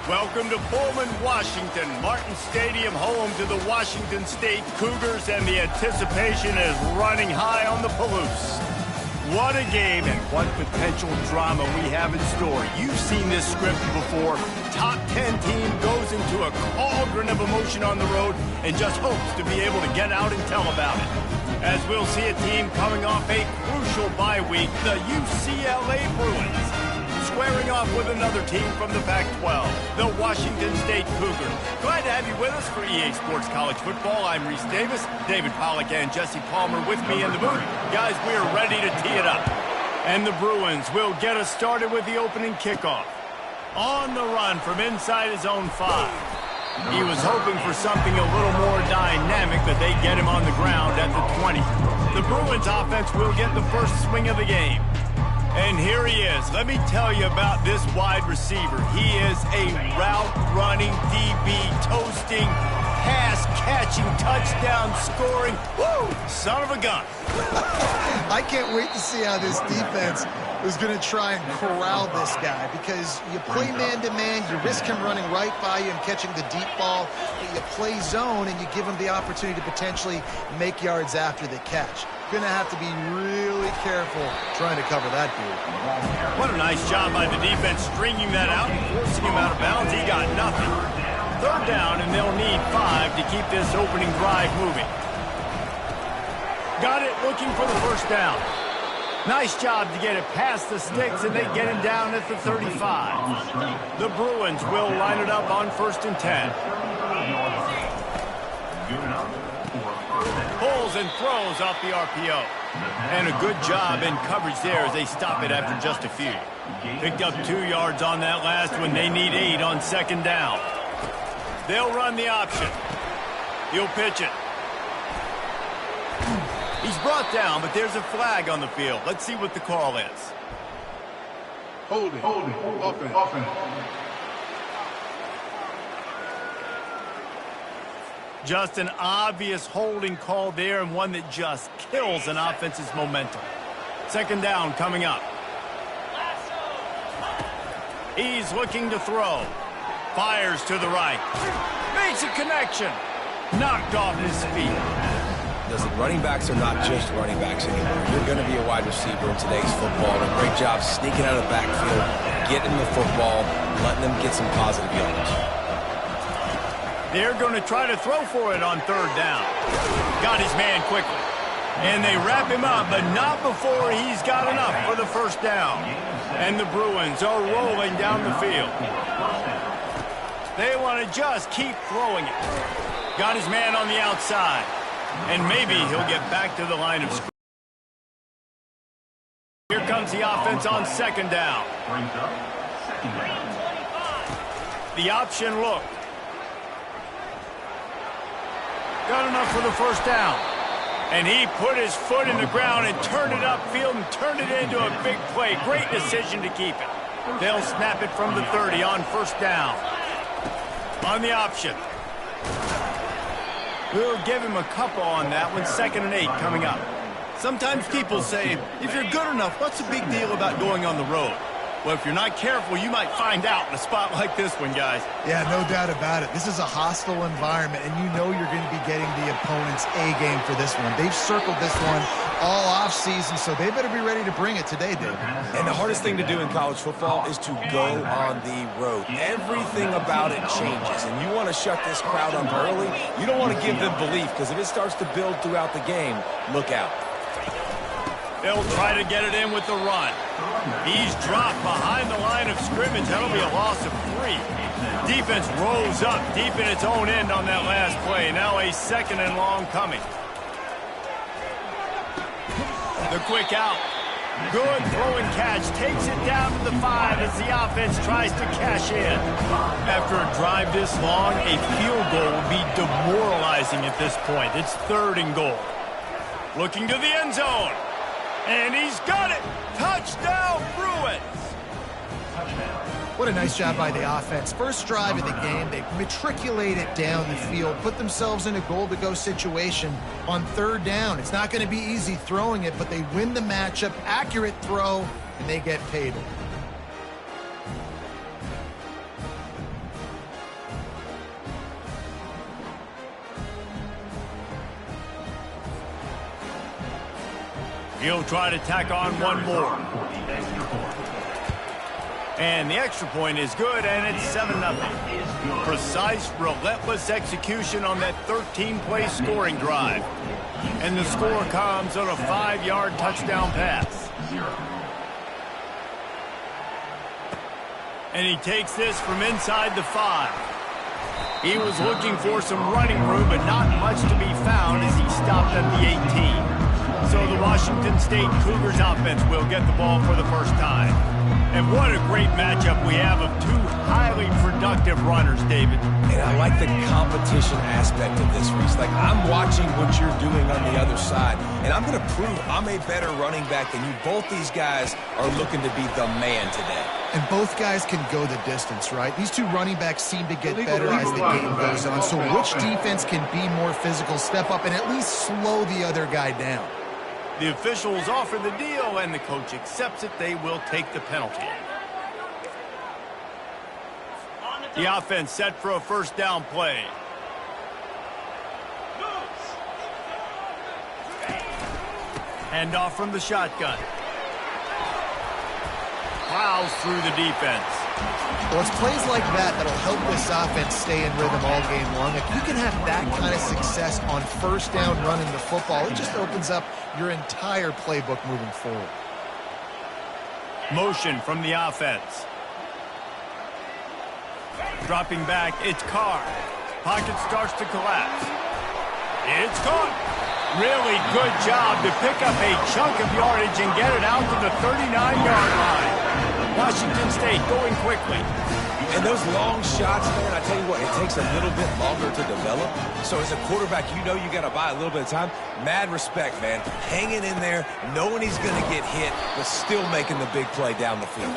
Welcome to Pullman, Washington. Martin Stadium, home to the Washington State Cougars, and the anticipation is running high on the Palouse. What a game and what potential drama we have in store. You've seen this script before. Top 10 team goes into a cauldron of emotion on the road and just hopes to be able to get out and tell about it. As we'll see a team coming off a crucial bye week, the UCLA Bruins, squaring off with another team from the Pac-12, the Washington State Cougars. Glad to have you with us for EA Sports College Football. I'm Reese Davis, David Pollack and Jesse Palmer with me in the booth. Guys, we are ready to tee it up. And the Bruins will get us started with the opening kickoff. On the run from inside his own 5. He was hoping for something a little more dynamic, but they get him on the ground at the 20. The Bruins offense will get the first swing of the game. And here he is. Let me tell you about this wide receiver. He is a route-running, DB, toasting, pass-catching, touchdown-scoring, woo, son of a gun. I can't wait to see how this defense is going to try and corral this guy, because you play man-to-man, you risk him running right by you and catching the deep ball, but you play zone and you give him the opportunity to potentially make yards after the catch. Going to have to be really careful trying to cover that dude. What a nice job by the defense stringing that out and forcing him out of bounds. He got nothing. Third down, and they'll need 5 to keep this opening drive moving. Got it, looking for the first down. Nice job to get it past the sticks, and they get him down at the 35. The Bruins will line it up on 1st and 10. Pulls and throws off the RPO. And a good job in coverage there as they stop it after just a few. Picked up 2 yards on that last one. They need 8 on 2nd down. They'll run the option. He'll pitch it. He's brought down, but there's a flag on the field. Let's see what the call is. Holding. Offense. Just an obvious holding call there, and one that just kills an offense's momentum. 2nd down coming up. He's looking to throw. Fires to the right. Makes a connection. Knocked off his feet. Listen, running backs are not just running backs anymore. You're going to be a wide receiver in today's football. And a great job sneaking out of the backfield, getting the football, letting them get some positive yards. They're going to try to throw for it on 3rd down. Got his man quickly. And they wrap him up, but not before he's got enough for the 1st down. And the Bruins are rolling down the field. They want to just keep throwing it. Got his man on the outside. And maybe he'll get back to the line of scrimmage. Here comes the offense on 2nd down. The option look. Got enough for the 1st down. And he put his foot in the ground and turned it upfield and turned it into a big play. Great decision to keep it. They'll snap it from the 30 on 1st down. On the option. We'll give him a couple on that one. 2nd and 8 coming up. Sometimes people say, if you're good enough, what's the big deal about going on the road? Well, if you're not careful, you might find out in a spot like this one, guys. Yeah, no doubt about it. This is a hostile environment, and you know you're going to be getting the opponent's A game for this one. They've circled this one all offseason, so they better be ready to bring it today, David. And the hardest thing to do in college football is to go on the road. Everything about it changes, and you want to shut this crowd up early. You don't want to give them belief, because if it starts to build throughout the game, look out. They'll try to get it in with the run. He's dropped behind the line of scrimmage. That'll be a loss of 3. Defense rose up deep in its own end on that last play. Now a 2nd and long coming. The quick out. Good throw and catch. Takes it down to the 5 as the offense tries to cash in. After a drive this long, a field goal will be demoralizing at this point. It's 3rd and goal. Looking to the end zone. And he's got it! Touchdown, Bruins! What a nice job by the offense. First drive of the game, they matriculate it down the field, put themselves in a goal-to-go situation on 3rd down. It's not going to be easy throwing it, but they win the matchup, accurate throw, and they get paid. He'll try to tack on one more. And the extra point is good, and it's 7-0. Precise, relentless execution on that 13-play scoring drive. And the score comes on a 5-yard touchdown pass. And he takes this from inside the 5. He was looking for some running room, but not much to be found as he stopped at the 18. So the Washington State Cougars offense will get the ball for the first time. And what a great matchup we have of two highly productive runners, David. And I like the competition aspect of this, Reese. Like, I'm watching what you're doing on the other side, and I'm going to prove I'm a better running back than you. Both these guys are looking to be the man today. And both guys can go the distance, right? These two running backs seem to get better as the game goes on. So which defense can be more physical, step up, and at least slow the other guy down? The officials offer the deal, and the coach accepts it. They will take the penalty. The offense set for a first down play. Handoff from the shotgun. Plows through the defense. Well, it's plays like that that'll help this offense stay in rhythm all game long. If you can have that kind of success on first down running the football, it just opens up your entire playbook moving forward. Motion from the offense. Dropping back, it's Carr. Pocket starts to collapse. It's caught. Really good job to pick up a chunk of yardage and get it out to the 39-yard line. Washington State going quickly. And those long shots, man, I tell you what, it takes a little bit longer to develop. So as a quarterback, you know you got to buy a little bit of time. Mad respect, man. Hanging in there, knowing he's going to get hit, but still making the big play down the field.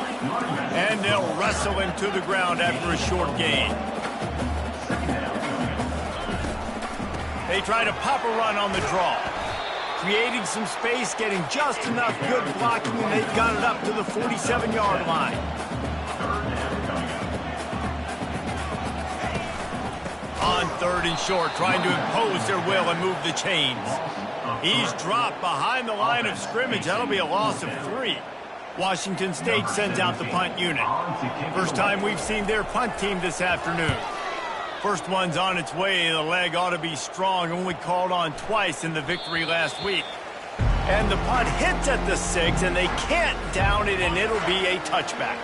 And they'll wrestle him to the ground after a short gain. They try to pop a run on the draw. Creating some space, getting just enough good blocking, and they've got it up to the 47-yard line. On 3rd and short, trying to impose their will and move the chains. He's dropped behind the line of scrimmage. That'll be a loss of 3. Washington State sends out the punt unit. First time we've seen their punt team this afternoon. First one's on its way. The leg ought to be strong. Only called on twice in the victory last week. And the punt hits at the 6, and they can't down it, and it'll be a touchback.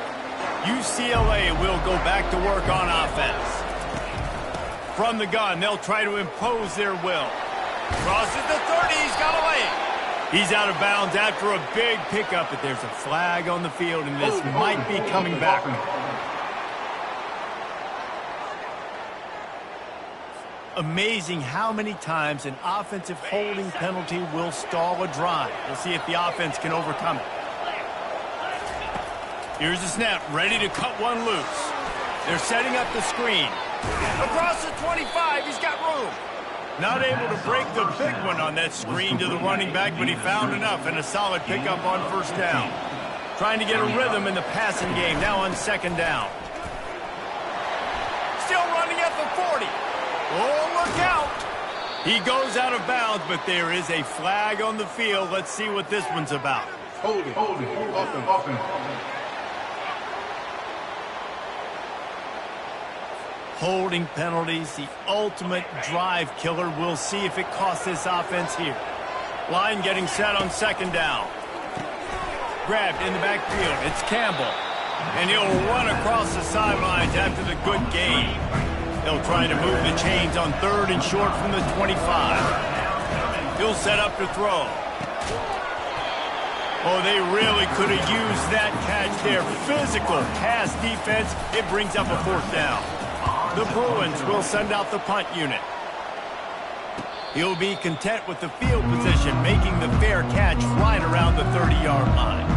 UCLA will go back to work on offense. From the gun, they'll try to impose their will. Crosses the 30. He's got away. He's out of bounds after a big pickup, but there's a flag on the field, and this might be coming back. Amazing how many times an offensive holding penalty will stall a drive. We'll see if the offense can overcome it. Here's the snap, ready to cut one loose. They're setting up the screen. Across the 25, he's got room. Not able to break the big one on that screen to the running back, but he found enough and a solid pickup on first down. Trying to get a rhythm in the passing game, now on 2nd down. Still running at the 40. Oh, look out! He goes out of bounds, but there is a flag on the field. Let's see what this one's about. Hold it, offense. Holding penalties, the ultimate drive killer. We'll see if it costs this offense here. Line getting set on 2nd down. Grabbed in the backfield. It's Campbell. And he'll run across the sidelines after the good gain. They'll try to move the chains on 3rd and short from the 25. He'll set up to throw. Oh, they really could have used that catch there. Physical pass defense. It brings up a 4th down. The Bruins will send out the punt unit. He'll be content with the field position, making the fair catch right around the 30-yard line.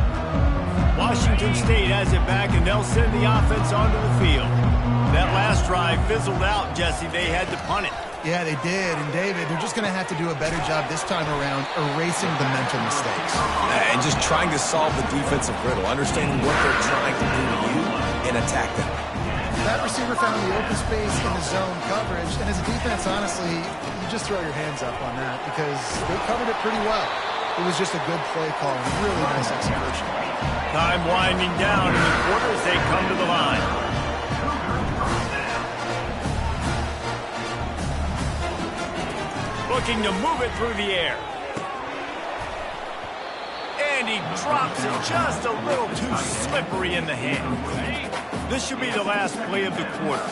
Washington State has it back, and they'll send the offense onto the field. That last drive fizzled out, Jesse. They had to punt it. Yeah, they did. And, David, they're just going to have to do a better job this time around erasing the mental mistakes. And just trying to solve the defensive riddle, understanding what they're trying to do to you and attack them. That receiver found the open space in the zone coverage. And as a defense, honestly, you just throw your hands up on that because they covered it pretty well. It was just a good play call and really nice execution. Time winding down in the quarter as they come to the line. Looking to move it through the air. And he drops it just a little too slippery in the hand. This should be the last play of the quarter.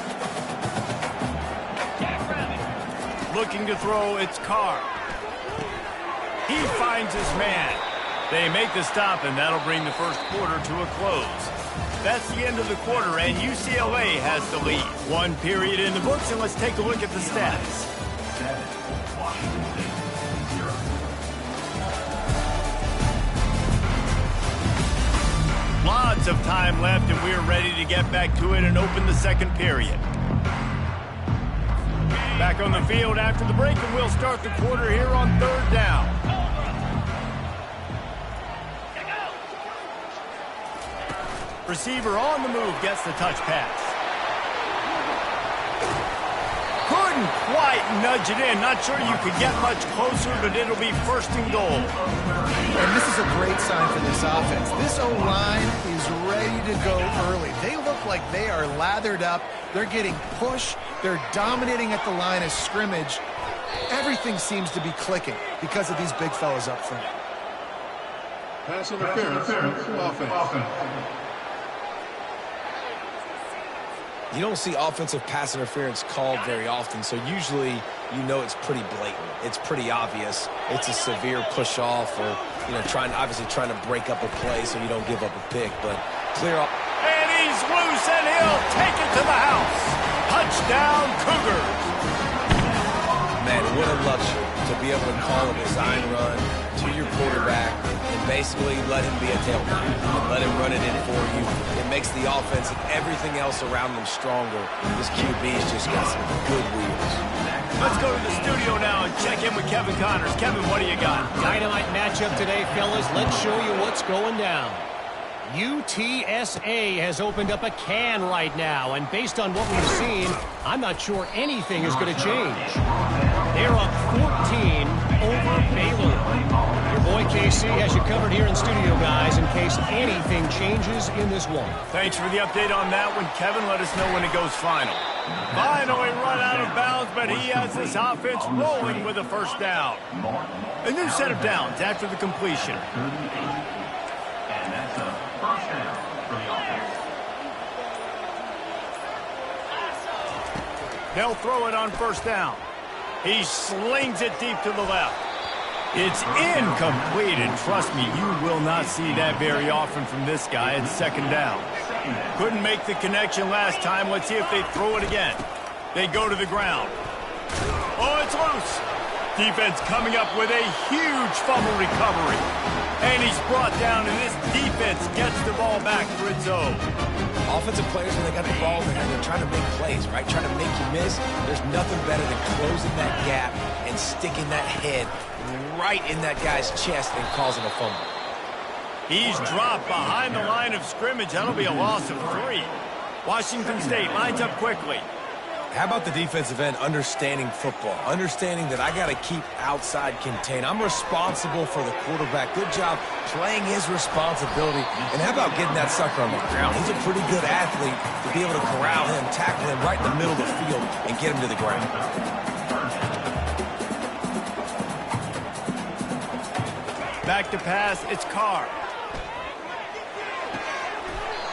Looking to throw, it's Carr. He finds his man. They make the stop, and that'll bring the first quarter to a close. That's the end of the quarter, and UCLA has the lead. One period in the books, and let's take a look at the stats. Lots of time left, and we're ready to get back to it and open the second period. Back on the field after the break, and we'll start the quarter here on third down. Receiver on the move gets the touch pass. Couldn't quite nudge it in. Not sure you could get much closer, but it'll be first and goal. And this is a great sign for this offense. This O-line is ready to go early. They look like they are lathered up. They're getting pushed. They're dominating at the line of scrimmage. Everything seems to be clicking because of these big fellas up front. Pass interference. Offense. You don't see offensive pass interference called very often, so usually you know it's pretty blatant. It's pretty obvious. It's a severe push off or, obviously trying to break up a play so you don't give up a pick, but clear off. And he's loose, and he'll take it to the house. Touchdown, Cougars. Man, what a luxury to be able to call a design run to your quarterback and basically let him be a tailback and let him run it in for you. It makes the offense and everything else around them stronger. This QB's just got some good wheels. Let's go to the studio now and check in with Kevin Connors. Kevin, what do you got? Dynamite matchup today, fellas. Let's show you what's going down. UTSA has opened up a can right now, and based on what we've seen, I'm not sure anything is going to change. They're up 14 over Baylor. Your boy KC has you covered here in studio, guys, in case anything changes in this one. Thanks for the update on that one, Kevin. Let us know when it goes final. Finally run out of bounds, but he has this offense rolling with a first down. A new set of downs after the completion. They'll throw it on first down. He slings it deep to the left. It's incomplete, and trust me, you will not see that very often from this guy. It's second down. Couldn't make the connection last time. Let's see if they throw it again. They go to the ground. Oh, it's loose. Defense coming up with a huge fumble recovery. And he's brought down, and this defense gets the ball back for its own. Offensive players, when they got the ball there, they're trying to make plays, right? Trying to make you miss. There's nothing better than closing that gap and sticking that head right in that guy's chest and causing a fumble. He's dropped behind the line of scrimmage. That'll be a loss of 3. Washington State lines up quickly. How about the defensive end understanding football, understanding that I got to keep outside contained. I'm responsible for the quarterback. Good job playing his responsibility. And how about getting that sucker on the ground? He's a pretty good athlete to be able to corral him, tackle him right in the middle of the field, and get him to the ground. Back to pass, it's Carr.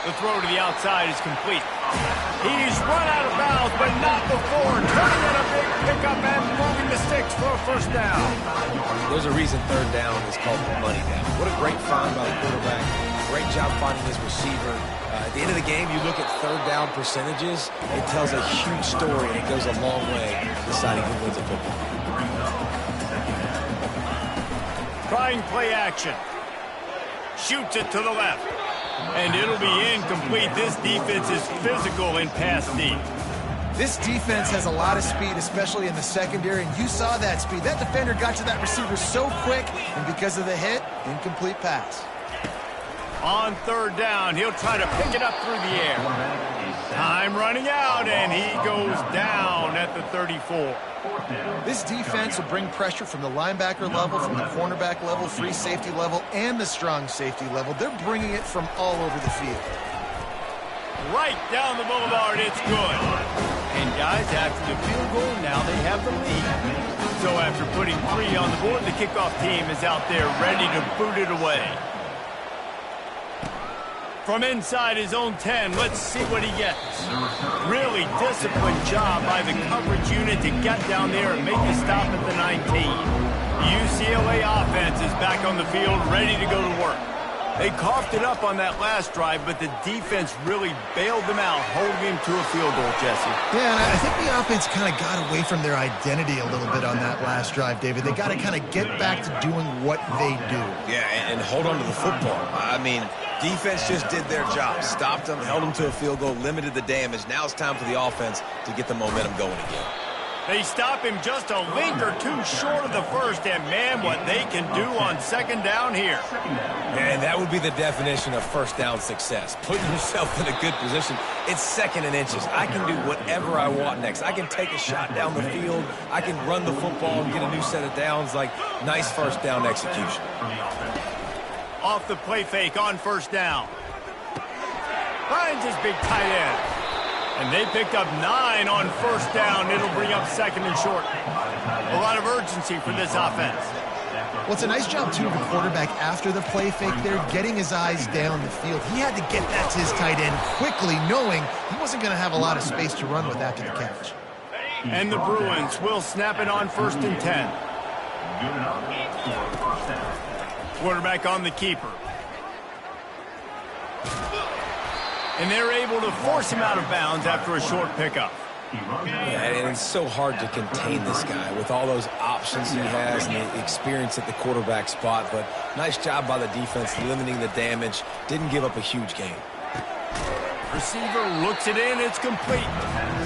The throw to the outside is complete. He's run out of bounds, but not before. Turning in a big pickup and moving the sticks for a first down. There's a reason third down is called the money down. What a great find by the quarterback. Great job finding his receiver. At the end of the game, you look at third down percentages. It tells a huge story, and it goes a long way deciding who wins a football. Trying play action. Shoots it to the left. And it'll be incomplete. This defense is physical in pass deep. This defense has a lot of speed, especially in the secondary, and you saw that speed. That defender got to that receiver so quick, and because of the hit, incomplete pass. On third down, he'll try to pick it up through the air. Time running out, and he goes down at the 34. This defense will bring pressure from the linebacker level, from the cornerback level, free safety level, and the strong safety level. They're bringing it from all over the field. Right down the boulevard, it's good. And guys, after the field goal, now they have the lead. So after putting 3 on the board, the kickoff team is out there ready to boot it away. From inside his own 10, let's see what he gets. Really disciplined job by the coverage unit to get down there and make a stop at the 19. The UCLA offense is back on the field, ready to go to work. They coughed it up on that last drive, but the defense really bailed them out, holding him to a field goal, Jesse. Yeah, and I think the offense kind of got away from their identity a little bit on that last drive, David. They got to kind of get back to doing what they do. Yeah, and hold on to the football. I mean, defense just did their job. Stopped them, held them to a field goal, limited the damage. Now it's time for the offense to get the momentum going again. They stop him just a link or 2 short of the first, and man, what they can do on second down here. And that would be the definition of first down success. Putting yourself in a good position. It's 2nd and inches. I can do whatever I want next. I can take a shot down the field. I can run the football and get a new set of downs. Like, nice first down execution. Off the play fake on first down. Finds his big tight end. And they picked up 9 on first down. It'll bring up 2nd and short. A lot of urgency for this offense. Well, it's a nice job, too, of the quarterback after the play fake there, getting his eyes down the field. He had to get that to his tight end quickly, knowing he wasn't going to have a lot of space to run with after the catch. And the Bruins will snap it on 1st and 10. Quarterback on the keeper. And they're able to force him out of bounds after a short pickup. Yeah, and it's so hard to contain this guy with all those options he has and the experience at the quarterback spot. But nice job by the defense limiting the damage. Didn't give up a huge gain. Receiver looks it in. It's complete.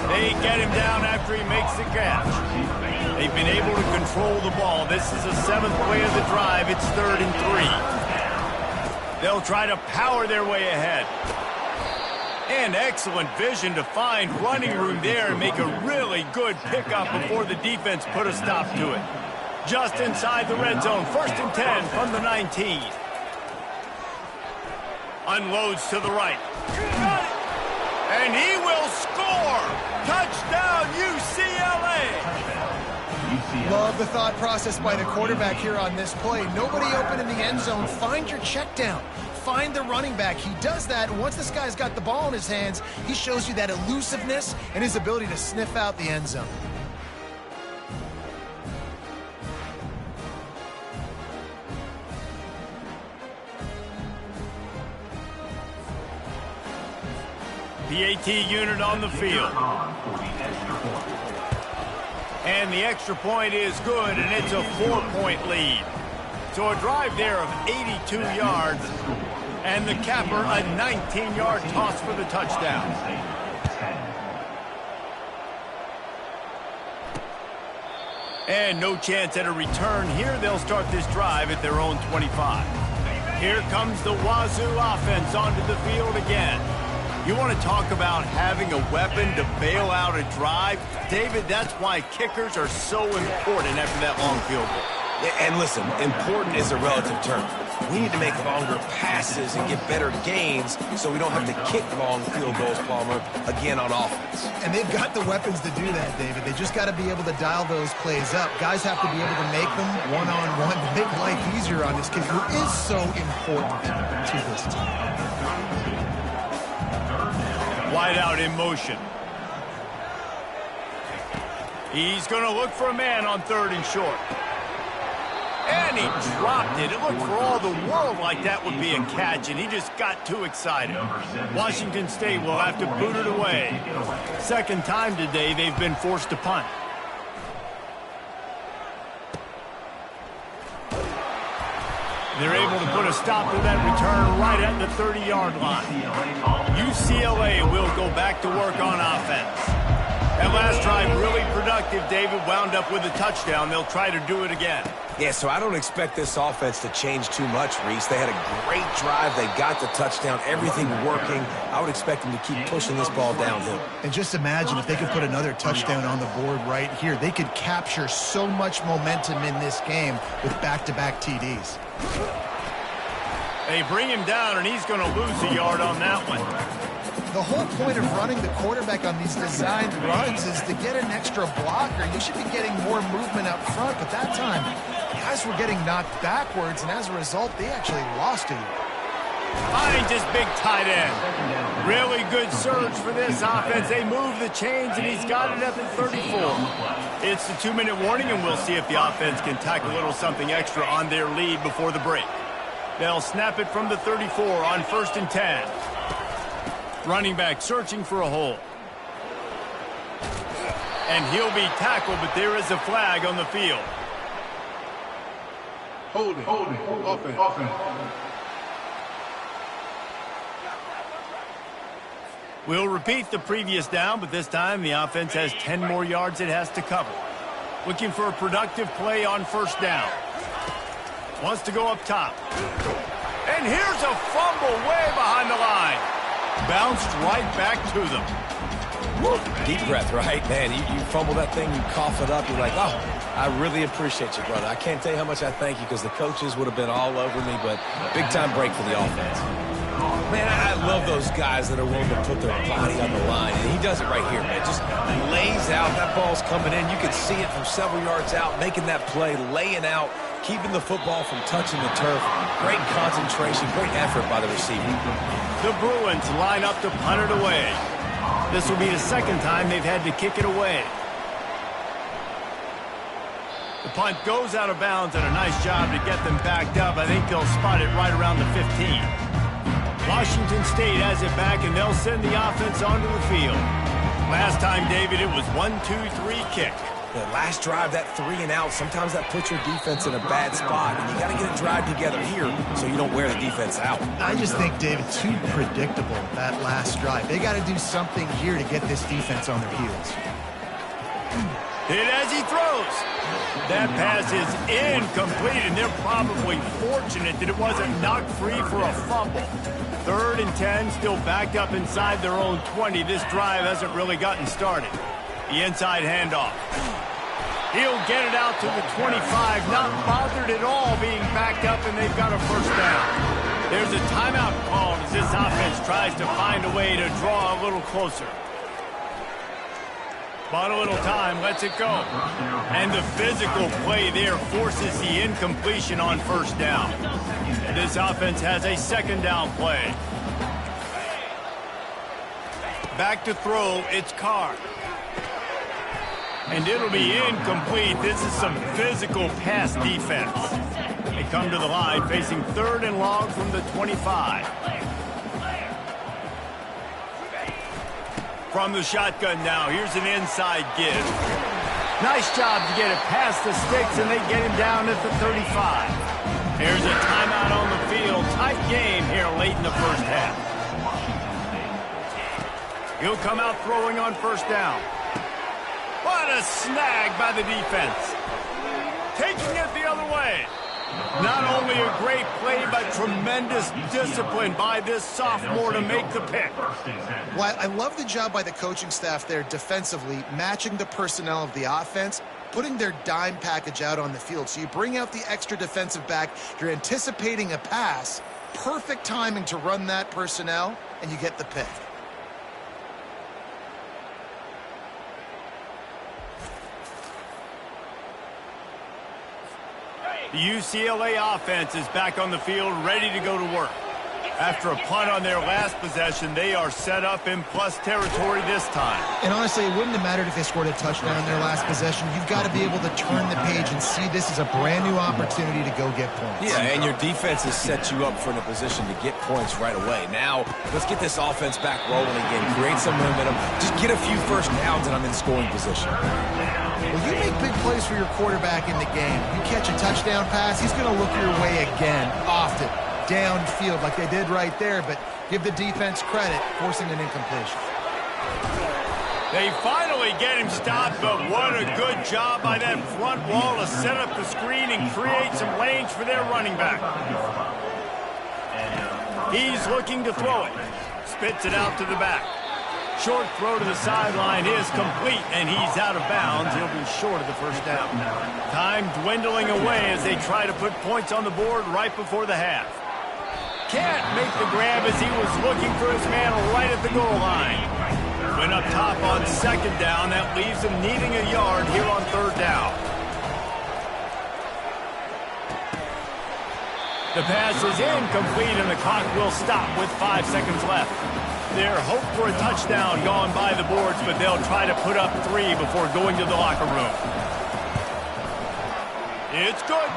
They get him down after he makes the catch. They've been able to control the ball. This is the 7th play of the drive. It's 3rd and 3. They'll try to power their way ahead. And excellent vision to find running room there and make a really good pickup before the defense put a stop to it. Just inside the red zone, 1st and 10 from the 19. Unloads to the right. And he will score! Touchdown, UCLA! Love the thought process by the quarterback here on this play. Nobody open in the end zone. Find your check down. Find the running back. He does that, and once this guy's got the ball in his hands, he shows you that elusiveness and his ability to sniff out the end zone. The AT unit on the field. And the extra point is good, and it's a 4-point lead. So a drive there of 82 yards, and the capper a 19-yard toss for the touchdown. And no chance at a return here. They'll start this drive at their own 25. Here comes the Wazoo offense onto the field again. You want to talk about having a weapon to bail out a drive? David, that's why kickers are so important after that long field goal. And listen, important is a relative term. We need to make longer passes and get better gains so we don't have to kick long field goals, Palmer, again on offense. And they've got the weapons to do that, David. They just got to be able to dial those plays up. Guys have to be able to make them one-on-one to make life easier on this kid who is so important to this team. Wide out in motion. He's going to look for a man on 3rd and short. And he dropped it. It looked for all the world like that would be a catch, and he just got too excited. Washington State will have to boot it away. 2nd time today they've been forced to punt. They're able to put a stop to that return right at the 30-yard line. UCLA will go back to work on offense. That last drive really productive. David wound up with a touchdown. They'll try to do it again. Yeah, so I don't expect this offense to change too much, Reese. They had a great drive. They got the touchdown. Everything working. I would expect them to keep pushing this ball downhill. And just imagine if they could put another touchdown on the board right here. They could capture so much momentum in this game with back-to-back TDs. They bring him down, and he's going to lose a yard on that one. The whole point of running the quarterback on these designed runs is to get an extra blocker. You should be getting more movement up front, but that time, guys were getting knocked backwards, and as a result, they actually lost it. Finds his big tight end. Really good surge for this offense. They move the chains, and he's got it at the 34. It's the 2-minute warning, and we'll see if the offense can tack a little something extra on their lead before the break. They'll snap it from the 34 on 1st and 10. Running back searching for a hole. And he'll be tackled, but there is a flag on the field. Holding. Offense. We'll repeat the previous down, but this time the offense has 10 more yards it has to cover. Looking for a productive play on 1st down. Wants to go up top. And here's a fumble way behind the line. Bounced right back to them. Woo. Deep breath, right? Man, you fumble that thing, you cough it up, you're like, oh, I really appreciate you, brother. I can't tell you how much I thank you because the coaches would have been all over me, but big-time break for the offense. Man, I love those guys that are willing to put their body on the line, and he does it right here, man. Just lays out. That ball's coming in. You can see it from several yards out, making that play, laying out, keeping the football from touching the turf. Great concentration, great effort by the receiver. The Bruins line up to punt it away. This will be the second time they've had to kick it away. The punt goes out of bounds, and a nice job to get them backed up. I think they'll spot it right around the 15. Washington State has it back, and they'll send the offense onto the field. Last time, David, it was 1-2-3 kick. The last drive, that 3 and out, sometimes that puts your defense in a bad spot, and you got to get a drive together here so you don't wear the defense out. I just think, David, too predictable, that last drive. They got to do something here to get this defense on their heels. Hit as he throws. That pass is incomplete, and they're probably fortunate that it wasn't knocked free for a fumble. 3rd and 10, still backed up inside their own 20. This drive hasn't really gotten started. The inside handoff. He'll get it out to the 25, not bothered at all being backed up, and they've got a 1st down. There's a timeout called as this offense tries to find a way to draw a little closer. But a little time, lets it go. And the physical play there forces the incompletion on 1st down. This offense has a 2nd down play. Back to throw, it's Carr. And it'll be incomplete. This is some physical pass defense. They come to the line facing 3rd and long from the 25. From the shotgun now, here's an inside give. Nice job to get it past the sticks, and they get him down at the 35. There's a timeout on the field. Tight game here late in the 1st half. He'll come out throwing on 1st down. What a snag by the defense. Taking it the other way. Not only a great play, but tremendous discipline by this sophomore to make the pick. Well, I love the job by the coaching staff there defensively, matching the personnel of the offense, putting their dime package out on the field. So you bring out the extra defensive back, you're anticipating a pass, perfect timing to run that personnel, and you get the pick. The UCLA offense is back on the field, ready to go to work. After a punt on their last possession, they are set up in plus territory this time. And honestly, it wouldn't have mattered if they scored a touchdown in their last possession. You've got to be able to turn the page and see this as a brand new opportunity to go get points. Yeah, and your defense has set you up for in a position to get points right away. Now, let's get this offense back rolling again. Create some momentum. Just get a few 1st downs, and I'm in scoring position. Well, you make big plays for your quarterback in the game. You catch a touchdown pass, he's going to look your way again, often, downfield like they did right there, but give the defense credit, forcing an incompletion. They finally get him stopped, but what a good job by that front wall to set up the screen and create some lanes for their running back. He's looking to throw it. Spits it out to the back. Short throw to the sideline is complete, and he's out of bounds. He'll be short of the first down. Time dwindling away as they try to put points on the board right before the half. Can't make the grab as he was looking for his man right at the goal line. Went up top on second down. That leaves him needing a yard here on third down. The pass is incomplete, and the clock will stop with 5 seconds left. Their hope for a touchdown gone by the boards, but they'll try to put up 3 before going to the locker room. It's good.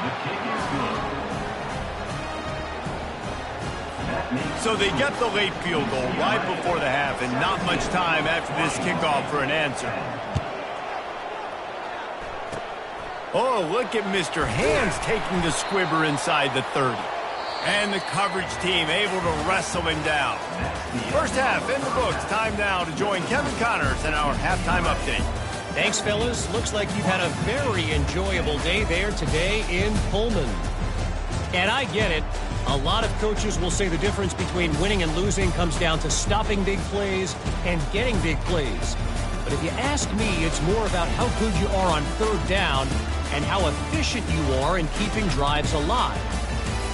So they get the late field goal right before the half, and not much time after this kickoff for an answer. Oh, look at Mr. Hands taking the squibber inside the 30. And the coverage team able to wrestle him down. First half in the books. Time now to join Kevin Connors in our halftime update. Thanks, fellas. Looks like you've had a very enjoyable day there today in Pullman. And I get it. A lot of coaches will say the difference between winning and losing comes down to stopping big plays and getting big plays. But if you ask me, it's more about how good you are on third down and how efficient you are in keeping drives alive.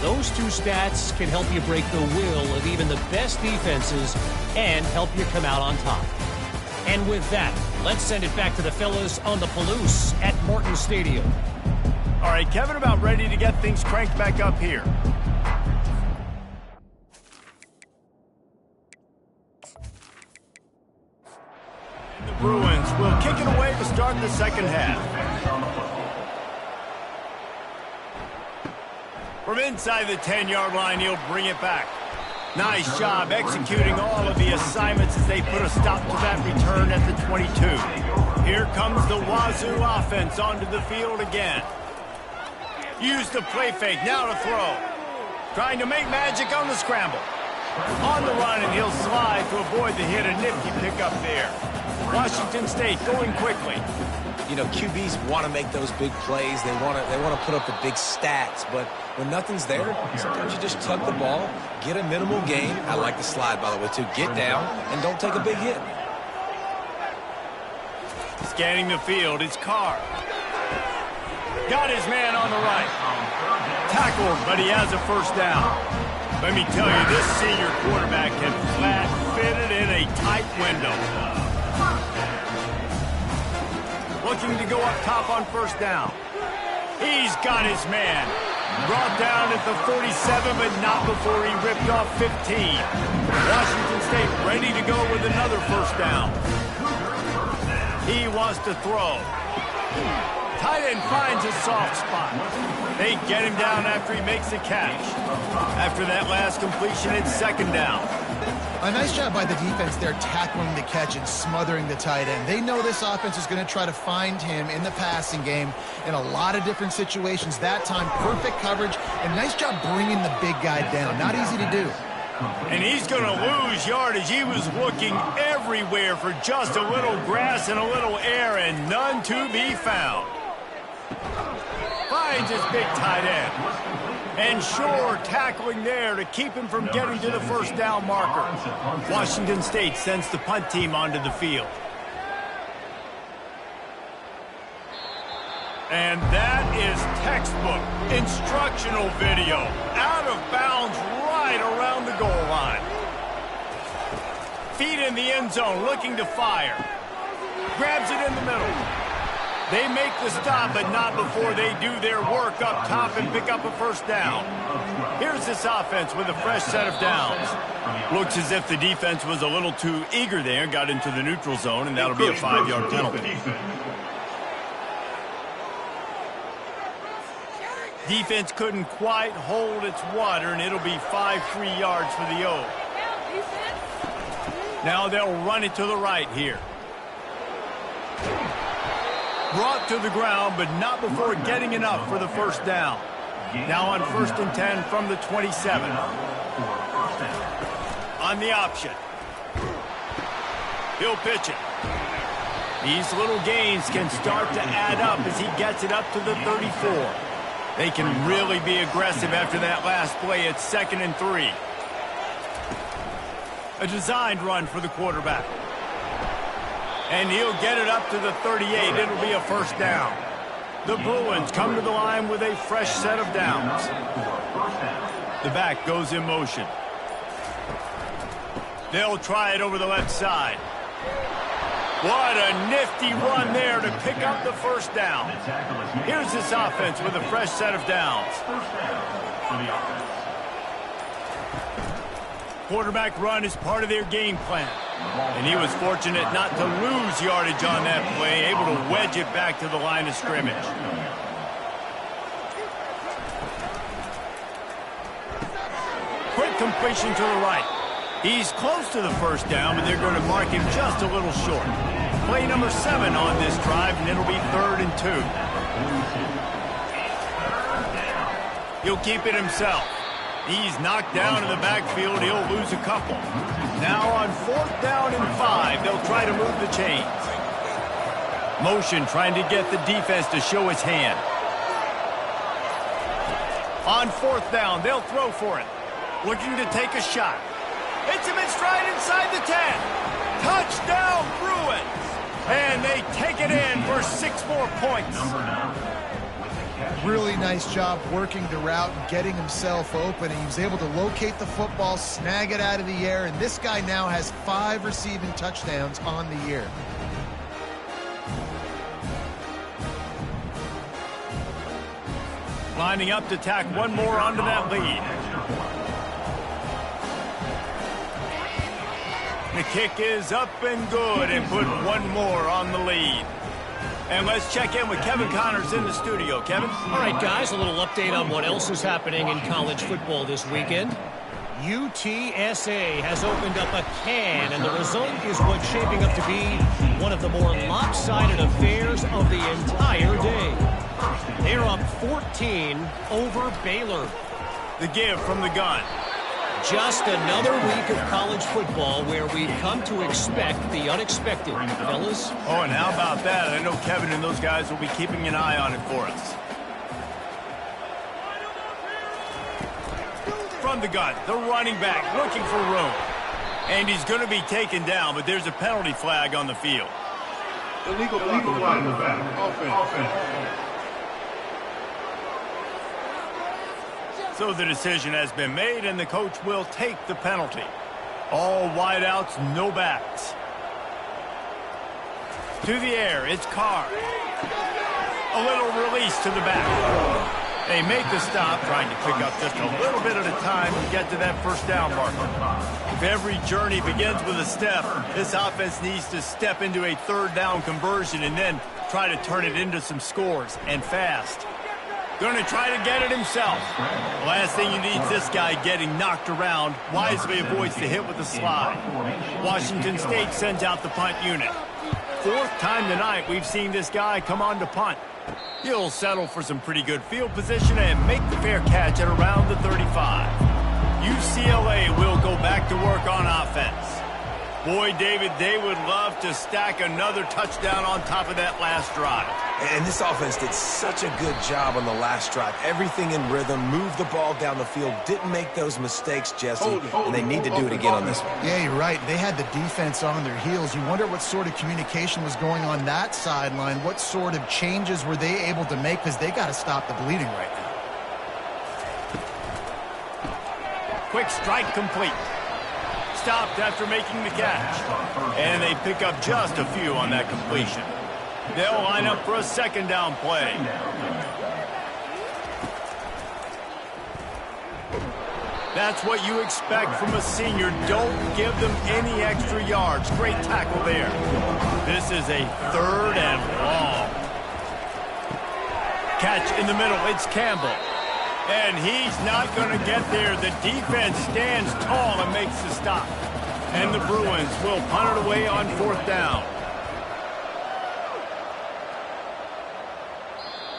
Those two stats can help you break the will of even the best defenses and help you come out on top. And with that, let's send it back to the fellas on the Palouse at Martin Stadium. All right, Kevin, about ready to get things cranked back up here. And the Bruins will kick it away to start the second half. From inside the 10-yard line, he'll bring it back. Nice job executing all of the assignments as they put a stop to that return at the 22. Here comes the Wazoo offense onto the field again. Use the play fake, now to throw. Trying to make magic on the scramble. On the run, and he'll slide to avoid the hit. A nifty pickup there. Washington State going quickly. You know, QBs want to make those big plays. They want to put up the big stats. But when nothing's there, sometimes you just tuck the ball, get a minimal gain. I like the slide, by the way, too. Get down and don't take a big hit. Scanning the field, it's Carr. Got his man on the right. Tackled, but he has a first down. Let me tell you, this senior quarterback can flat fit it in a tight window. Looking to go up top on first down. He's got his man. Brought down at the 47, but not before he ripped off 15. Washington State ready to go with another first down. He wants to throw. Tight end finds a soft spot. They get him down after he makes the catch. After that last completion, it's second down. A nice job by the defense there tackling the catch and smothering the tight end. They know this offense is going to try to find him in the passing game in a lot of different situations. That time, perfect coverage, and nice job bringing the big guy down. Not easy to do. And he's going to lose yardage. He was looking everywhere for just a little grass and a little air, and none to be found. Finds his big tight end. And Shore tackling there to keep him from getting to the first down marker. Washington State sends the punt team onto the field. And that is textbook instructional video. Out of bounds right around the goal line. Feet in the end zone looking to fire. Grabs it in the middle. They make the stop, but not before they do their work up top and pick up a first down. Here's this offense with a fresh set of downs. Looks as if the defense was a little too eager there, got into the neutral zone, and that'll be a 5-yard penalty. Defense couldn't quite hold its water, and it'll be 5 free yards for the O. Now they'll run it to the right here. Brought to the ground, but not before getting enough for the first down. Now on 1st and 10 from the 27. On the option. He'll pitch it. These little gains can start to add up as he gets it up to the 34. They can really be aggressive after that last play. It's 2nd and 3. A designed run for the quarterback. And he'll get it up to the 38. It'll be a first down. The Bruins come to the line with a fresh set of downs. The back goes in motion. They'll try it over the left side. What a nifty run there to pick up the first down. Here's this offense with a fresh set of downs. Quarterback run is part of their game plan. And he was fortunate not to lose yardage on that play, able to wedge it back to the line of scrimmage. Quick completion to the right. He's close to the first down, but they're going to mark him just a little short. Play number 7 on this drive, and it'll be 3rd and 2. He'll keep it himself. He's knocked down in the backfield. He'll lose a couple. Now on 4th down and 5, they'll try to move the chains. Motion trying to get the defense to show his hand. On 4th down, they'll throw for it. Looking to take a shot. Hits him in stride inside the 10. Touchdown, Bruins. And they take it in for 6 more points. Really nice job working the route and getting himself open. And he was able to locate the football, snag it out of the air, and this guy now has 5 receiving touchdowns on the year. Lining up to tack one more onto that lead. The kick is up and good and put one more on the lead. And let's check in with Kevin Connors in the studio. Kevin? All right, guys, a little update on what else is happening in college football this weekend. UTSA has opened up a can, and the result is what's shaping up to be one of the more lopsided affairs of the entire day. They're up 14 over Baylor. The give from the gun. Just another week of college football where we've come to expect the unexpected, fellas. Oh, and how about that? I know Kevin and those guys will be keeping an eye on it for us. From the gun, the running back looking for room. And he's going to be taken down, but there's a penalty flag on the field. Illegal flag in the back. Offense. So the decision has been made, and the coach will take the penalty. All wideouts, no backs. To the air, it's Carr. A little release to the back. They make the stop, trying to pick up just a little bit at a time to get to that first down marker. If every journey begins with a step, this offense needs to step into a 3rd down conversion and then try to turn it into some scores, and fast. Going to try to get it himself. The last thing you need is this guy getting knocked around. Wisely avoids the hit with the slide. Washington State sends out the punt unit. 4th time tonight we've seen this guy come on to punt. He'll settle for some pretty good field position and make the fair catch at around the 35. UCLA will go back to work on offense. Boy, David, they would love to stack another touchdown on top of that last drive. And this offense did such a good job on the last drive. Everything in rhythm, moved the ball down the field, didn't make those mistakes, Jesse, and they need to do it again on this one. Yeah, you're right. They had the defense on their heels. You wonder what sort of communication was going on that sideline. What sort of changes were they able to make, because they got to stop the bleeding right now. Quick strike complete. Stopped after making the catch. And they pick up just a few on that completion. They'll line up for a 2nd down play. That's what you expect from a senior. Don't give them any extra yards. Great tackle there. This is a 3rd and long. Catch in the middle. It's Campbell. And he's not going to get there. The defense stands tall and makes the stop. And the Bruins will punt it away on 4th down.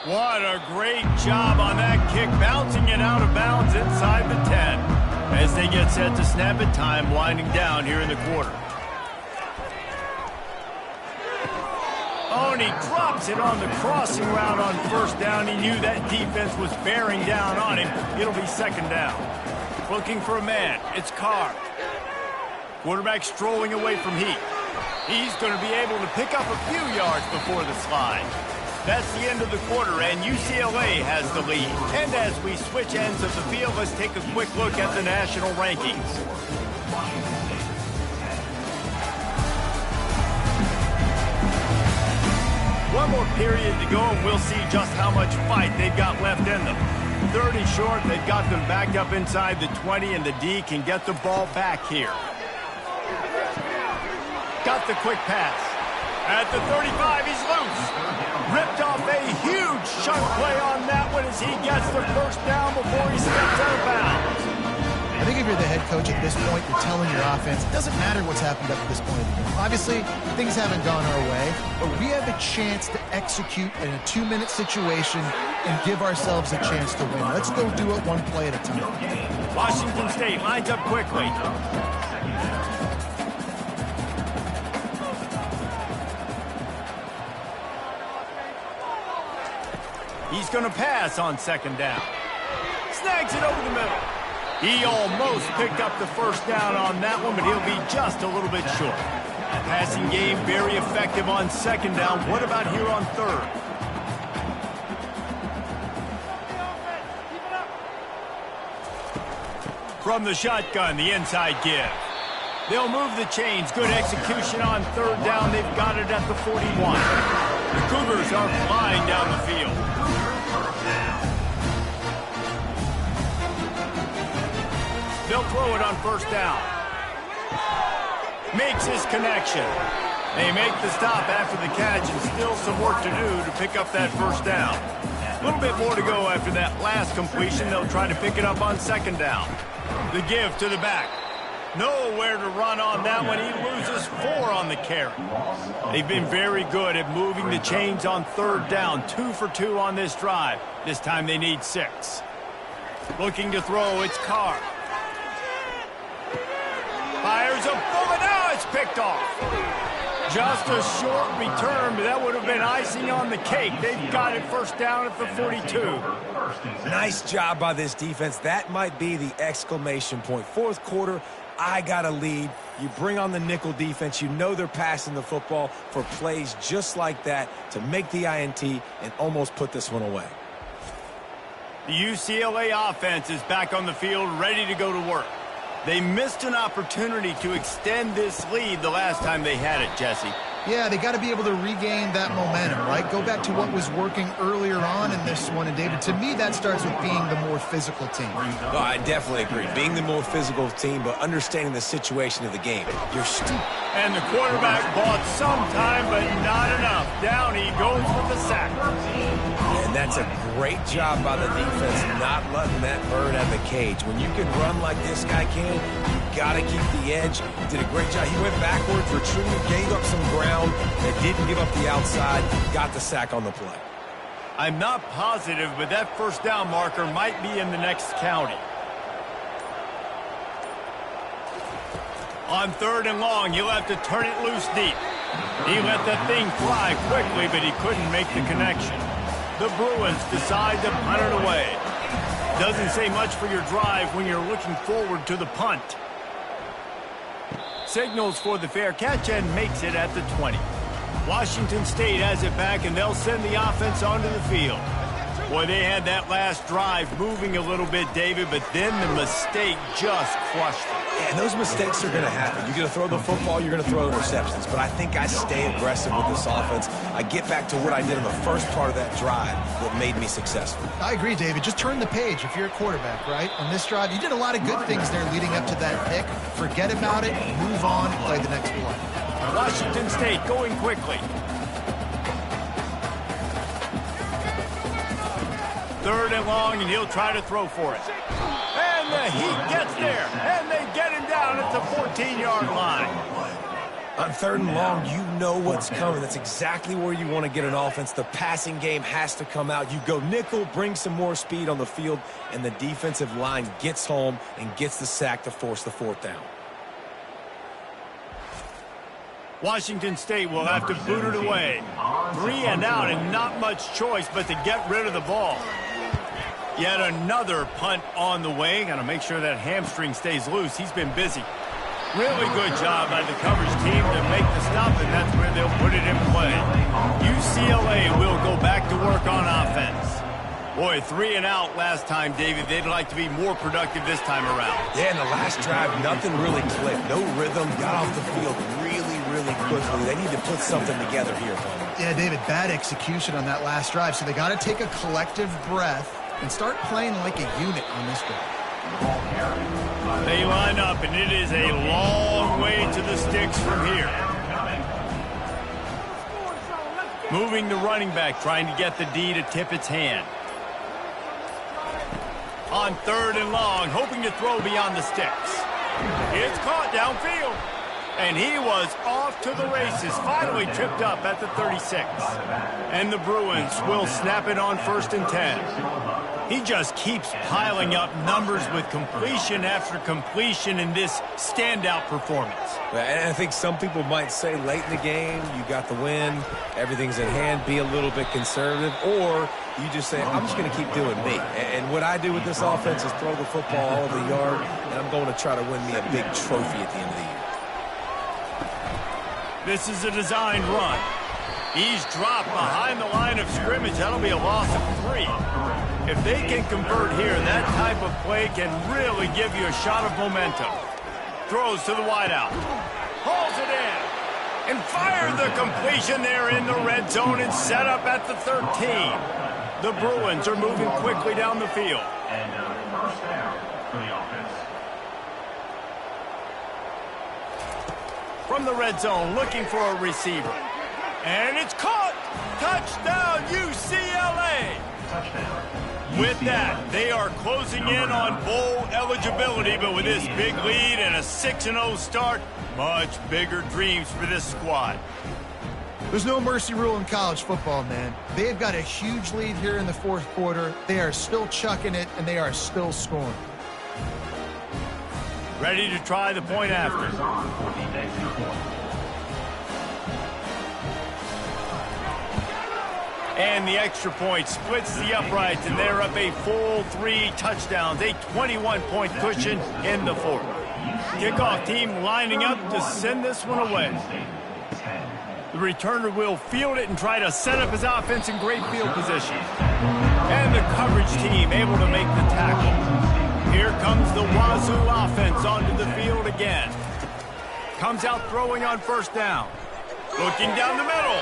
What a great job on that kick, bouncing it out of bounds inside the 10. As they get set to snap it, time winding down here in the quarter. Oh, and he drops it on the crossing route on first down. He knew that defense was bearing down on him. It'll be second down. Looking for a man. It's Carr. Quarterback strolling away from Heat. He's going to be able to pick up a few yards before the slide. That's the end of the quarter, and UCLA has the lead. And as we switch ends of the field, let's take a quick look at the national rankings. One more period to go, and we'll see just how much fight they've got left in them. 30 short, they've got them backed up inside the 20, and the D can get the ball back here. Got the quick pass. At the 35, he's loose. Ripped off a huge chunk play on that one as he gets the first down before he steps out of bounds. I think if you're the head coach at this point, you're telling your offense, it doesn't matter what's happened up to this point. Obviously, things haven't gone our way, but we have a chance to execute in a 2-minute situation and give ourselves a chance to win. Let's go do it one play at a time. Washington State lines up quickly. He's going to pass on second down. Snags it over the middle. He almost picked up the first down on that one, but he'll be just a little bit short. Passing game very effective on second down. What about here on third? From the shotgun, the inside give. They'll move the chains. Good execution on third down. They've got it at the 41. The Cougars are flying down the field. They'll throw it on first down. Makes his connection. They make the stop after the catch, and still some work to do to pick up that first down. A little bit more to go after that last completion. They'll try to pick it up on second down. The give to the back. Nowhere to run on that one. He loses 4 on the carry. They've been very good at moving the chains on third down. 2 for 2 on this drive. This time they need 6. Looking to throw, it's Carr. Fires a bullet. Now it's picked off. Just a short return, but that would have been icing on the cake. They've got it first down at the 42. Nice job by this defense. That might be the exclamation point. Fourth quarter, I got a lead. You bring on the nickel defense. You know they're passing the football for plays just like that to make the INT and almost put this one away. The UCLA offense is back on the field, ready to go to work. They missed an opportunity to extend this lead the last time they had it, Jesse. Yeah, they got to be able to regain that momentum, right? Go back to what was working earlier on in this one. And, David, to me, that starts with being the more physical team. Oh, I definitely agree. Being the more physical team, but understanding the situation of the game. And the quarterback bought some time, but not enough. Down he goes with the sack. And that's a great job by the defense, not letting that bird out of the cage. When you can run like this guy can, you got to keep the edge. He did a great job. He went backwards, retreated, gave up some ground, that didn't give up the outside, got the sack on the play. I'm not positive, but that first down marker might be in the next county. On third and long, he'll have to turn it loose deep. He let that thing fly quickly, but he couldn't make the connection. The Bruins decide to punt it away. Doesn't say much for your drive when you're looking forward to the punt. Signals for the fair catch and makes it at the 20. Washington State has it back, and they'll send the offense onto the field. Boy, they had that last drive moving a little bit, David, but then the mistake just crushed them. Yeah, and those mistakes are going to happen. You're going to throw the football, you're going to throw interceptions. But I think I stay aggressive with this offense. I get back to what I did in the first part of that drive that made me successful. I agree, David. Just turn the page if you're a quarterback, right? On this drive, you did a lot of good things there leading up to that pick. Forget about it, move on, play the next play. Washington State going quickly. Third and long, and he'll try to throw for it. And the Heat gets there, and they get him down at the 14-yard line. On third and long, you know what's coming. That's exactly where you want to get an offense. The passing game has to come out. You go nickel, bring some more speed on the field, and the defensive line gets home and gets the sack to force the fourth down. Washington State will have to boot it away. 3 and out and not much choice but to get rid of the ball. Yet another punt on the way. Got to make sure that hamstring stays loose. He's been busy. Really good job by the coverage team to make the stop, and that's where they'll put it in play. UCLA will go back to work on offense. Boy, 3 and out last time, David. They'd like to be more productive this time around. Yeah, in the last drive, nothing really clicked. No rhythm. Got off the field really quickly. They need to put something together here, Tony. Yeah, David, bad execution on that last drive, so they got to take a collective breath and start playing like a unit on this drive. They line up, and it is a long way to the sticks from here. Moving the running back, trying to get the D to tip its hand. On 3rd and long, hoping to throw beyond the sticks. It's caught downfield. And he was off to the races, finally tripped up at the 36. And the Bruins will snap it on 1st and 10. He just keeps piling up numbers with completion after completion in this standout performance. And I think some people might say late in the game, you got the win, everything's in hand, be a little bit conservative, or you just say, I'm just going to keep doing me. And what I do with this offense is throw the football all over the yard, and I'm going to try to win me a big trophy at the end of the year. This is a designed run. He's dropped behind the line of scrimmage. That'll be a loss of 3. If they can convert here, that type of play can really give you a shot of momentum. Throws to the wideout. Hauls it in. And fired the completion there in the red zone and set up at the 13. The Bruins are moving quickly down the field. And first down for the offense. From the red zone, looking for a receiver. And it's caught! Touchdown, UCLA! Touchdown. With that, they are closing in on bowl eligibility, but with this big lead and a 6-0 start, much bigger dreams for this squad. There's no mercy rule in college football, man. They've got a huge lead here in the 4th quarter. They are still chucking it, and they are still scoring. Ready to try the point after. And the extra point splits the uprights, and they're up a full 3 touchdowns, a 21-point cushion in the 4th. Kickoff team lining up to send this one away. The returner will field it and try to set up his offense in great field position. And the coverage team able to make the tackle. Here comes the Wazoo offense onto the field again. Comes out throwing on 1st down. Looking down the middle.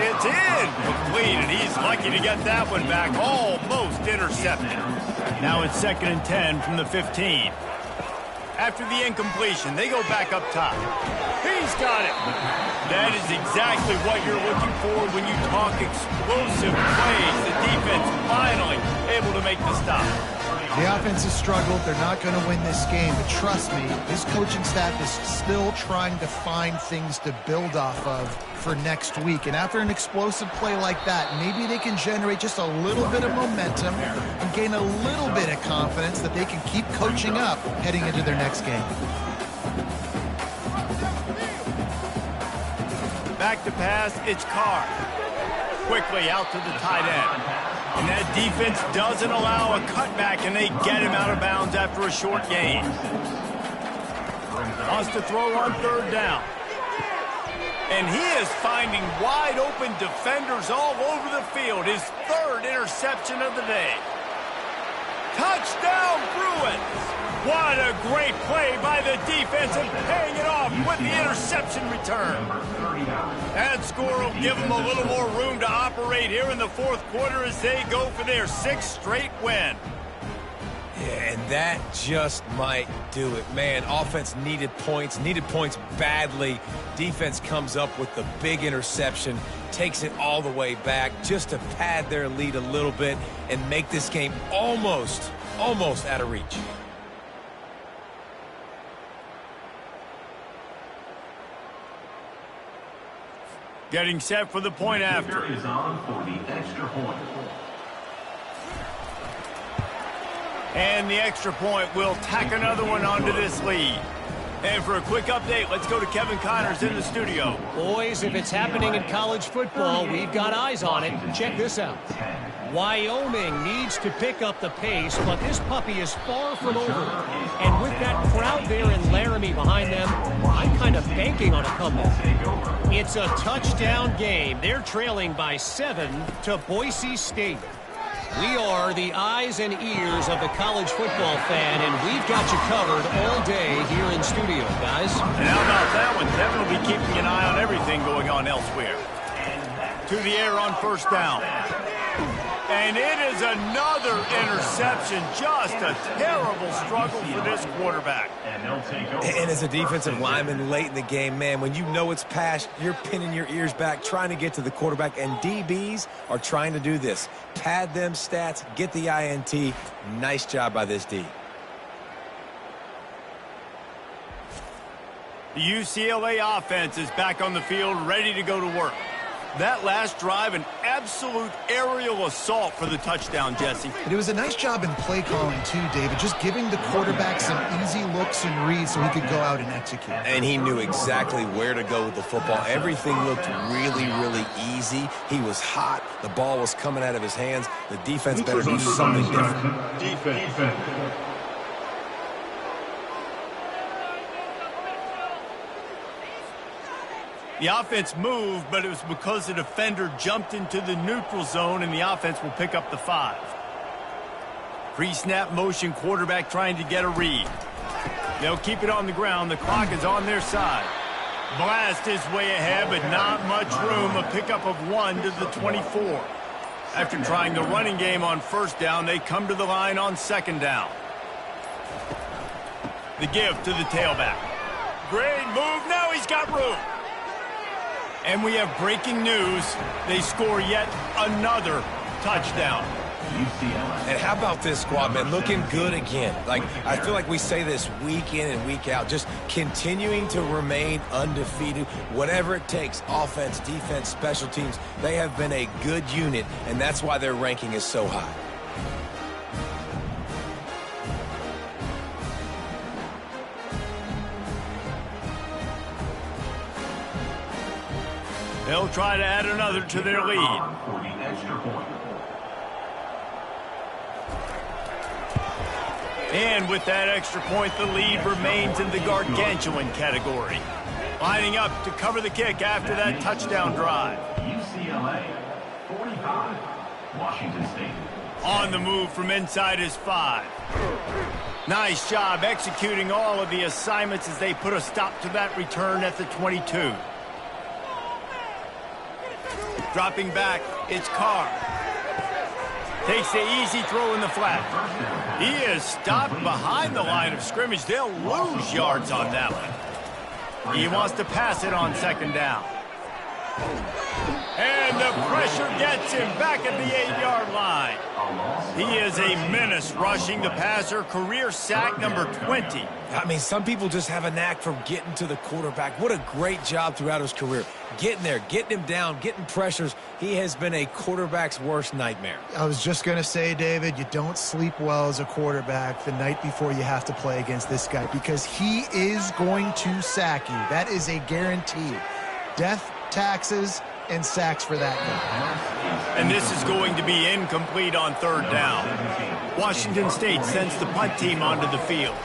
It's in. Complete, and he's lucky to get that one back. Almost intercepted. Now it's 2nd and 10 from the 15. After the incompletion, they go back up top. He's got it. That is exactly what you're looking for when you talk explosive plays. The defense finally able to make the stop. The offense has struggled. They're not going to win this game, but trust me, this coaching staff is still trying to find things to build off of for next week. And after an explosive play like that, maybe they can generate just a little bit of momentum and gain a little bit of confidence that they can keep coaching up heading into their next game. Back to pass, it's Carr. Quickly out to the tight end. And that defense doesn't allow a cutback, and they get him out of bounds after a short gain. Wants to throw on 3rd down. And he is finding wide open defenders all over the field. His 3rd interception of the day. Touchdown, Bruins! What a great play by the defense and paying it off with the interception return. That score will give them a little more room to operate here in the 4th quarter as they go for their 6th straight win. Yeah, and that just might do it. Man, offense needed points badly. Defense comes up with the big interception, takes it all the way back just to pad their lead a little bit and make this game almost out of reach. Getting set for the point after. Is on for the extra point. And the extra point will tack another one onto this lead. And for a quick update, let's go to Kevin Connors in the studio. Boys, if it's happening in college football, we've got eyes on it. Check this out. Wyoming needs to pick up the pace, but this puppy is far from over. And with that crowd there in Laramie behind them, I'm kind of banking on a comeback. It's a touchdown game. They're trailing by 7 to Boise State. We are the eyes and ears of the college football fan, and we've got you covered all day here in studio, guys. And how about that one? Kevin will be keeping an eye on everything going on elsewhere. To the air on first down. And it is another interception. Just a terrible struggle for this quarterback. And as a defensive lineman late in the game, man, when you know it's past, you're pinning your ears back, trying to get to the quarterback, and DBs are trying to do this. Pad them stats, get the INT. Nice job by this D. The UCLA offense is back on the field, ready to go to work. That last drive, an absolute aerial assault for the touchdown, Jesse. And it was a nice job in play calling, too, David, just giving the quarterback some easy looks and reads so he could go out and execute. And he knew exactly where to go with the football. Everything looked really, really easy. He was hot. The ball was coming out of his hands. The defense better do something different. Defense. The offense moved, but it was because the defender jumped into the neutral zone, and the offense will pick up the 5. Pre-snap motion, quarterback trying to get a read. They'll keep it on the ground. The clock is on their side. Blast is way ahead, but not much room. A pickup of 1 to the 24. After trying the running game on first down, they come to the line on second down. The give to the tailback. Great move. Now he's got room. And we have breaking news. They score yet another touchdown. And how about this squad, man? Looking good again. Like, I feel like we say this week in and week out, just continuing to remain undefeated. Whatever it takes, offense, defense, special teams, they have been a good unit, and that's why their ranking is so high. They'll try to add another to their lead. And with that extra point, the lead remains in the gargantuan category. Lining up to cover the kick after that touchdown drive. UCLA, 45, Washington State. On the move from inside his 5. Nice job executing all of the assignments as they put a stop to that return at the 22. Dropping back, it's Carr. Takes the easy throw in the flat. He is stopped behind the line of scrimmage. They'll lose yards on that one. He wants to pass it on second down. And the pressure gets him back at the 8-yard line. He is a menace rushing the passer. Career sack number 20. I mean, some people just have a knack for getting to the quarterback. What a great job throughout his career. Getting there, getting him down, getting pressures. He has been a quarterback's worst nightmare. I was just going to say, David, you don't sleep well as a quarterback the night before you have to play against this guy because he is going to sack you. That is a guarantee. Death, taxes, and sacks for that guy. And this is going to be incomplete on third down. Washington State sends the punt team onto the field.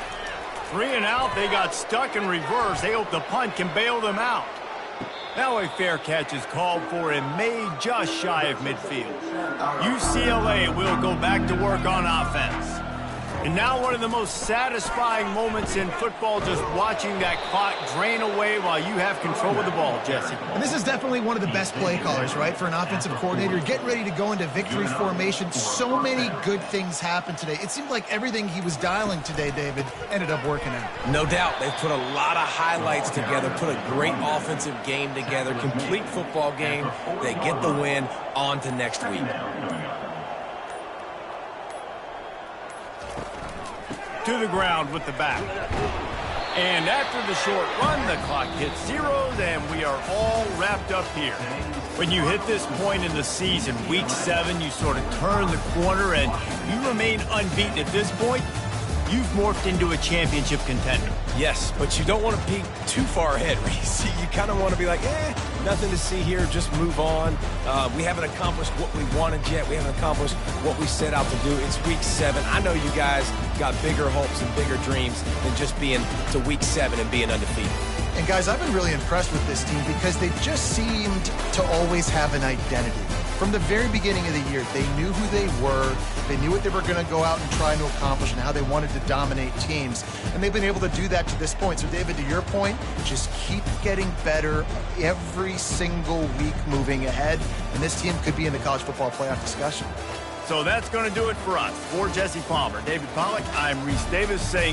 3 and out, they got stuck in reverse. They hope the punt can bail them out. Now a fair catch is called for and made just shy of midfield. UCLA will go back to work on offense. And now one of the most satisfying moments in football, just watching that clock drain away while you have control of the ball, Jesse. And this is definitely one of the best play callers, right, for an offensive coordinator. Getting ready to go into victory formation. So many good things happened today. It seemed like everything he was dialing today, David, ended up working out. No doubt. They've put a lot of highlights together, put a great offensive game together, complete football game. They get the win. On to next week. To the ground with the back. And after the short run, the clock hits zeros, and we are all wrapped up here. When you hit this point in the season, week 7, you sort of turn the corner, and you remain unbeaten at this point. you've morphed into a championship contender. Yes, but you don't want to peek too far ahead, Reese. You kind of want to be like, nothing to see here, just move on. We haven't accomplished what we wanted yet. We haven't accomplished what we set out to do. It's week 7. I know you guys got bigger hopes and bigger dreams than just being to week 7 and being undefeated. And guys, I've been really impressed with this team because they just seemed to always have an identity. From the very beginning of the year, they knew who they were, they knew what they were going to go out and try to accomplish and how they wanted to dominate teams. And they've been able to do that to this point. So, David, to your point, just keep getting better every single week moving ahead. And this team could be in the college football playoff discussion. So that's going to do it for us. For Jesse Palmer, David Pollack, I'm Reese Davis saying